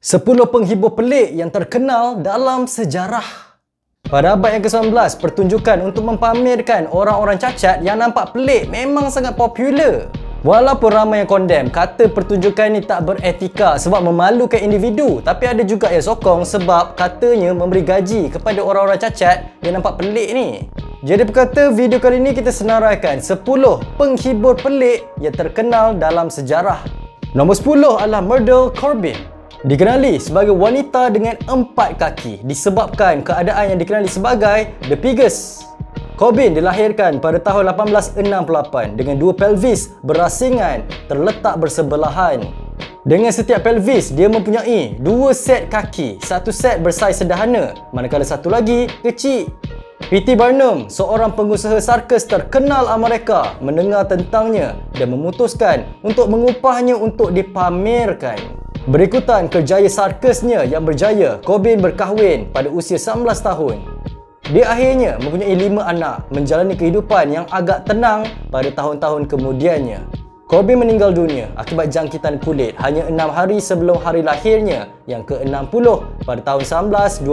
10 penghibur pelik yang terkenal dalam sejarah. Pada abad yang ke-19, pertunjukan untuk mempamerkan orang-orang cacat yang nampak pelik memang sangat popular. Walaupun ramai yang condemn, kata pertunjukan ni tak beretika sebab memalukan individu, tapi ada juga yang sokong sebab katanya memberi gaji kepada orang-orang cacat yang nampak pelik ni. Jadi berkata, video kali ni kita senaraikan 10 penghibur pelik yang terkenal dalam sejarah. Nombor 10 adalah Myrtle Corbin. Dikenali sebagai wanita dengan 4 kaki disebabkan keadaan yang dikenali sebagai The Pigus. Corbin dilahirkan pada tahun 1868 dengan 2 pelvis berasingan terletak bersebelahan. Dengan setiap pelvis, dia mempunyai 2 set kaki, satu set bersaiz sederhana, manakala satu lagi kecil. P.T. Barnum, seorang pengusaha sarkas terkenal Amerika, mendengar tentangnya dan memutuskan untuk mengupahnya untuk dipamerkan. Berikutan kerjaya sarkasnya yang berjaya, Corbin berkahwin pada usia 19 tahun. Dia akhirnya mempunyai 5 anak, menjalani kehidupan yang agak tenang pada tahun-tahun kemudiannya. Corbin meninggal dunia akibat jangkitan kulit hanya 6 hari sebelum hari lahirnya yang ke-60 pada tahun 1928.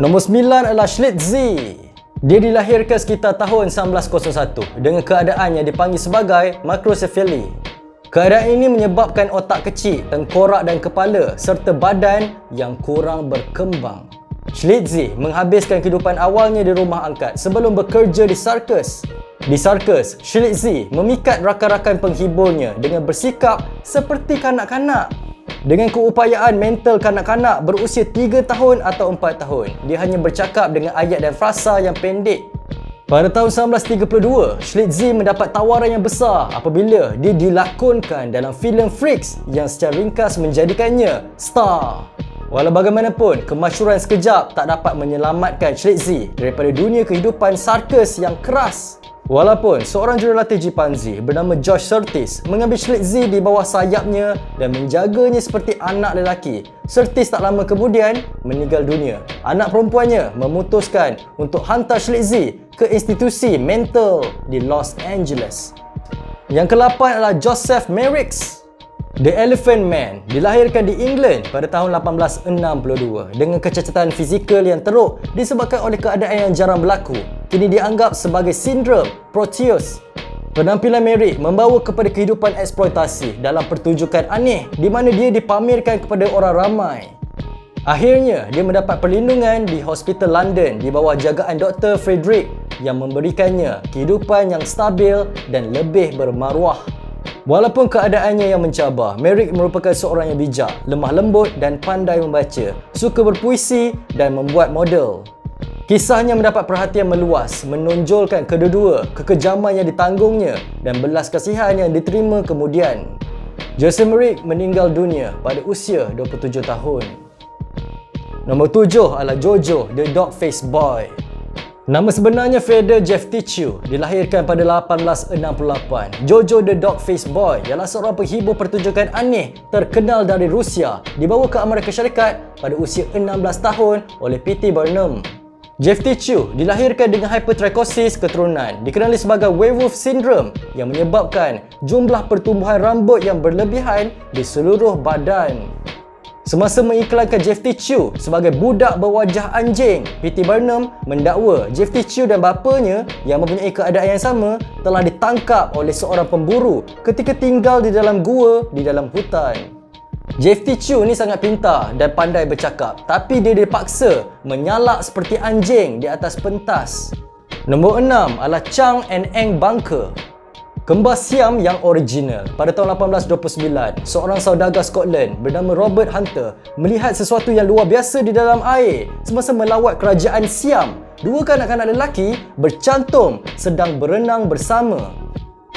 Nombor 9 adalah Schlitzie. Dia dilahirkan sekitar tahun 1901 dengan keadaan yang dipanggil sebagai microcephaly. Keadaan ini menyebabkan otak kecil, tengkorak dan kepala serta badan yang kurang berkembang. Schlitzie menghabiskan kehidupan awalnya di rumah angkat sebelum bekerja di sarkas. Di sarkas, Schlitzie memikat rakan-rakan penghiburnya dengan bersikap seperti kanak-kanak. Dengan keupayaan mental kanak-kanak berusia 3 tahun atau 4 tahun, dia hanya bercakap dengan ayat dan frasa yang pendek. Pada tahun 1932, Schlitzie mendapat tawaran yang besar apabila dia dilakonkan dalam filem Freaks yang secara ringkas menjadikannya star. Walau bagaimanapun, kemasyhuran sekejap tak dapat menyelamatkan Schlitzie daripada dunia kehidupan sarkas yang keras. Walaupun seorang jurulatih chimpanzee bernama George Surtees mengambil Schlitzie di bawah sayapnya dan menjaganya seperti anak lelaki, Surtees tak lama kemudian meninggal dunia. Anak perempuannya memutuskan untuk hantar Schlitzie ke institusi mental di Los Angeles. Yang ke-8 adalah Joseph Merricks. The Elephant Man dilahirkan di England pada tahun 1862 dengan kecacatan fizikal yang teruk disebabkan oleh keadaan yang jarang berlaku. Kini dianggap sebagai sindrom Proteus. Penampilan Merrick membawa kepada kehidupan eksploitasi dalam pertunjukan aneh di mana dia dipamerkan kepada orang ramai. Akhirnya, dia mendapat perlindungan di Hospital London di bawah jagaan Dr. Frederick yang memberikannya kehidupan yang stabil dan lebih bermaruah. Walaupun keadaannya yang mencabar, Merrick merupakan seorang yang bijak, lemah lembut dan pandai membaca, suka berpuisi dan membuat model. Kisahnya mendapat perhatian meluas, menonjolkan kedua-dua kekejaman yang ditanggungnya dan belas kasihan yang diterima kemudian. Joseph Merrick meninggal dunia pada usia 27 tahun. Nombor 7 adalah Jojo, the Dog-Faced Boy. Nama sebenarnya Fedor Jevtichu, dilahirkan pada 1868. Jojo the Dog-Faced Boy ialah seorang penghibur pertunjukan aneh terkenal dari Rusia, dibawa ke Amerika Syarikat pada usia 16 tahun oleh P.T. Barnum. Jevtichu dilahirkan dengan hypertrichosis keturunan, dikenali sebagai werewolf syndrome yang menyebabkan jumlah pertumbuhan rambut yang berlebihan di seluruh badan. Semasa mengiklankan Jevtichu sebagai budak berwajah anjing, P.T. Barnum mendakwa Jevtichu dan bapanya yang mempunyai keadaan yang sama telah ditangkap oleh seorang pemburu ketika tinggal di dalam gua di dalam hutan. Jevtichu ni sangat pintar dan pandai bercakap, tapi dia dipaksa menyalak seperti anjing di atas pentas. Nombor 6 adalah Chang and Eng Bunker. Kembar Siam yang original. Pada tahun 1829, seorang saudagar Scotland bernama Robert Hunter melihat sesuatu yang luar biasa di dalam air semasa melawat kerajaan Siam. 2 kanak-kanak lelaki bercantum sedang berenang bersama.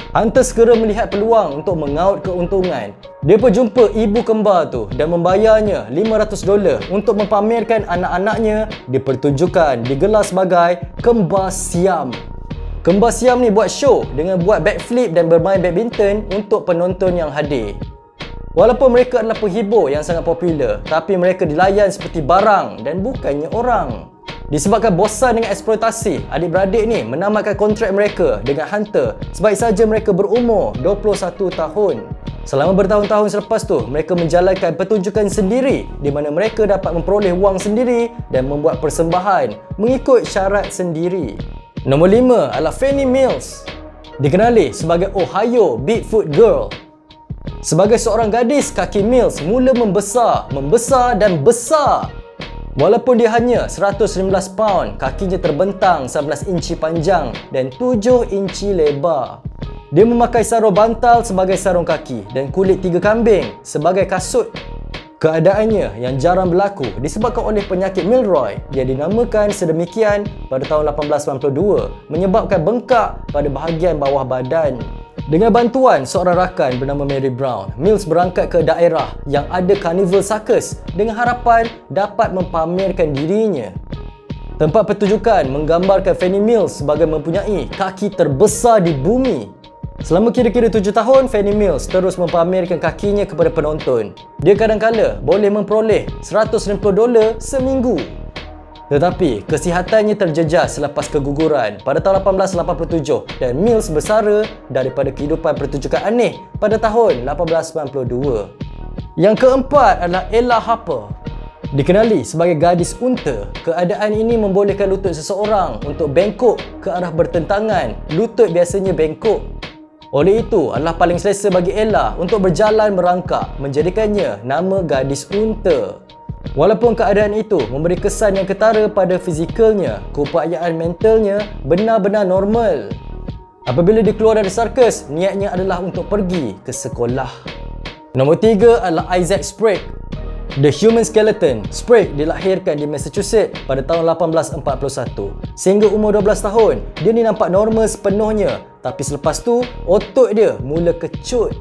Hunter segera melihat peluang untuk mengaut keuntungan. Dia pun jumpa ibu kembar tu dan membayarnya $500 untuk mempamerkan anak-anaknya di pertunjukan digelar sebagai Kembar Siam. Kembar Siam ni buat show dengan buat backflip dan bermain badminton untuk penonton yang hadir. Walaupun mereka adalah penghibur yang sangat popular, tapi mereka dilayan seperti barang dan bukannya orang. Disebabkan bosan dengan eksploitasi, adik-beradik ni menamatkan kontrak mereka dengan Hunter sebaik saja mereka berumur 21 tahun. Selama bertahun-tahun selepas tu, mereka menjalankan pertunjukan sendiri di mana mereka dapat memperoleh wang sendiri dan membuat persembahan mengikut syarat sendiri. Nombor 5 adalah Fannie Mills, dikenali sebagai Ohio Bigfoot Girl. Sebagai seorang gadis, kaki Mills mula membesar dan besar. Walaupun dia hanya 115 paun, kakinya terbentang 11 inci panjang dan 7 inci lebar. Dia memakai sarung bantal sebagai sarung kaki dan kulit tiga kambing sebagai kasut. Keadaannya yang jarang berlaku disebabkan oleh penyakit Milroy. Dia dinamakan sedemikian pada tahun 1892 menyebabkan bengkak pada bahagian bawah badan. Dengan bantuan seorang rakan bernama Mary Brown, Mills berangkat ke daerah yang ada carnival circus dengan harapan dapat mempamerkan dirinya. Tempat pertunjukan menggambarkan Fannie Mills sebagai mempunyai kaki terbesar di bumi. Selama kira-kira 7 tahun, Fannie Mills terus mempamerkan kakinya kepada penonton. Dia kadang-kala boleh memperoleh $150 seminggu. Tetapi kesihatannya terjejas selepas keguguran pada tahun 1887 dan Mills bersara daripada kehidupan pertunjukan aneh pada tahun 1892. Yang keempat adalah Ella Harper. Dikenali sebagai gadis unta, keadaan ini membolehkan lutut seseorang untuk bengkok ke arah bertentangan. Lutut biasanya bengkok. Oleh itu, adalah paling selesa bagi Ella untuk berjalan merangkak, menjadikannya nama gadis unta. Walaupun keadaan itu memberi kesan yang ketara pada fizikalnya, keupayaan mentalnya benar-benar normal. Apabila dia keluar dari sirkus, niatnya adalah untuk pergi ke sekolah. Nombor 3 adalah Isaac Sprague, The Human Skeleton. Sprague dilahirkan di Massachusetts pada tahun 1841. Sehingga umur 12 tahun, dia ni nampak normal sepenuhnya. Tapi selepas tu, otot dia mula kecut.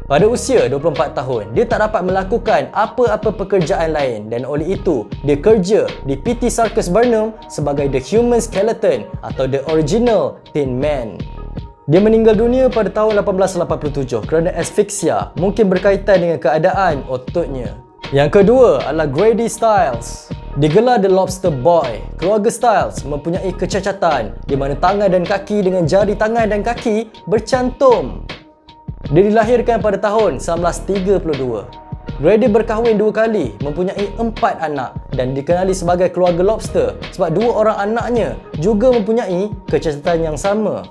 Pada usia 24 tahun, dia tak dapat melakukan apa-apa pekerjaan lain dan oleh itu, dia kerja di PT Circus Barnum sebagai The Human Skeleton atau The Original Tin Man. Dia meninggal dunia pada tahun 1887 kerana asfiksia, mungkin berkaitan dengan keadaan ototnya. Yang kedua adalah Grady Stiles. Digelar The Lobster Boy, keluarga Stiles mempunyai kecacatan di mana tangan dan kaki dengan jari tangan dan kaki bercantum. Dia dilahirkan pada tahun 1932. Grady berkahwin 2 kali, mempunyai 4 anak dan dikenali sebagai keluarga lobster sebab 2 orang anaknya juga mempunyai kecacatan yang sama.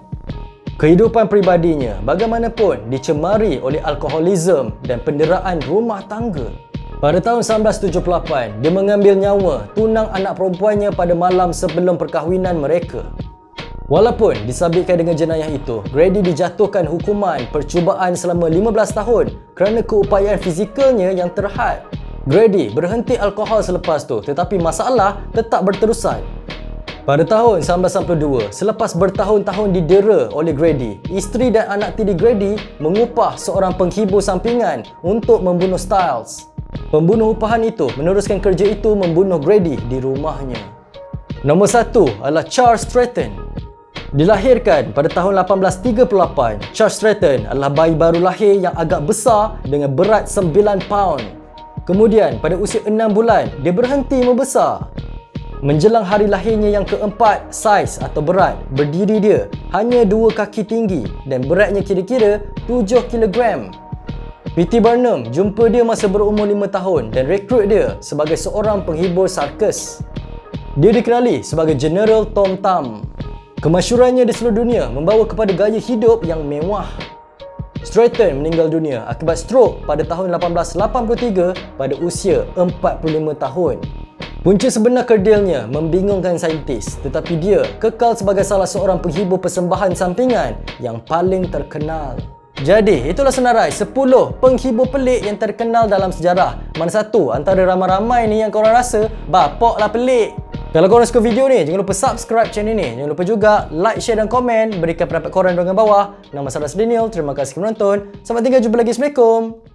Kehidupan peribadinya bagaimanapun dicemari oleh alkoholisme dan penderaan rumah tangga. Pada tahun 1978, dia mengambil nyawa tunang anak perempuannya pada malam sebelum perkahwinan mereka. Walaupun disabitkan dengan jenayah itu, Grady dijatuhkan hukuman percubaan selama 15 tahun kerana keupayaan fizikalnya yang terhad. Grady berhenti alkohol selepas tu, tetapi masalah tetap berterusan. Pada tahun 1992, selepas bertahun-tahun didera oleh Grady, isteri dan anak tiri Grady mengupah seorang penghibur sampingan untuk membunuh Stiles. Pembunuh upahan itu meneruskan kerja itu membunuh Grady di rumahnya. Nombor 1 adalah Charles Stratton. Dilahirkan pada tahun 1838, Charles Stratton adalah bayi baru lahir yang agak besar dengan berat 9 paun. Kemudian pada usia 6 bulan, dia berhenti membesar. Menjelang hari lahirnya yang keempat, saiz atau berat berdiri dia hanya 2 kaki tinggi dan beratnya kira-kira 7 kg. PT Barnum jumpa dia masa berumur 5 tahun dan rekrut dia sebagai seorang penghibur sirkus. Dia dikenali sebagai General Tom Thumb. Kemasyhurannya di seluruh dunia membawa kepada gaya hidup yang mewah. Stratton meninggal dunia akibat strok pada tahun 1883 pada usia 45 tahun. Punca sebenar kerdilnya membingungkan saintis, tetapi dia kekal sebagai salah seorang penghibur persembahan sampingan yang paling terkenal. Jadi, itulah senarai 10 penghibur pelik yang terkenal dalam sejarah. Mana satu antara ramai-ramai ni yang korang rasa bapaklah pelik? Kalau korang suka video ni, jangan lupa subscribe channel ni. Jangan lupa juga like, share dan komen. Berikan pendapat korang di bahagian bawah. Nama saya Daniel. Terima kasih menonton. Sampai tinggal, jumpa lagi. Assalamualaikum.